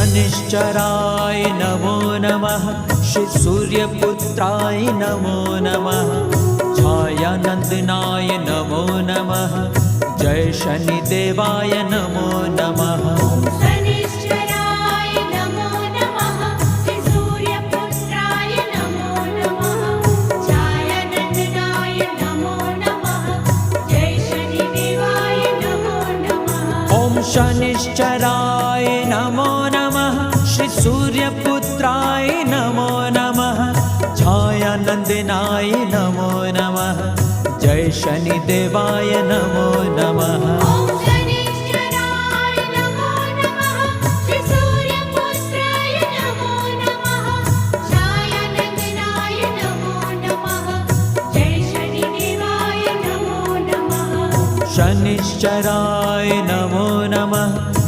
शनिश्चराय नमो नमः। श्री सूर्यपुत्राय नमो नमः। छायानंदनाय नमो नमः। जय शनिदेवाय नमो नमः। शनिश्चराय नमो नमः। श्री सूर्यपुत्राय नमो नमः। छायानंदनाय नमो नमः। जय शनिदेवाय नमो नमः। ओम शनिश्चराय नमो नमः। श्री सूर्यपुत्राय नमो नमः। छायानंदनाय नमो नमः। जय शनिदेवाय नमो नमः। ओम शनिश्चराय नमो नमः। श्री सूर्यपुत्राय नमो नमः। छायानंदनाय नमो नमः। जय शनिदेवाय नमो नमः। शनिश्चराय नमो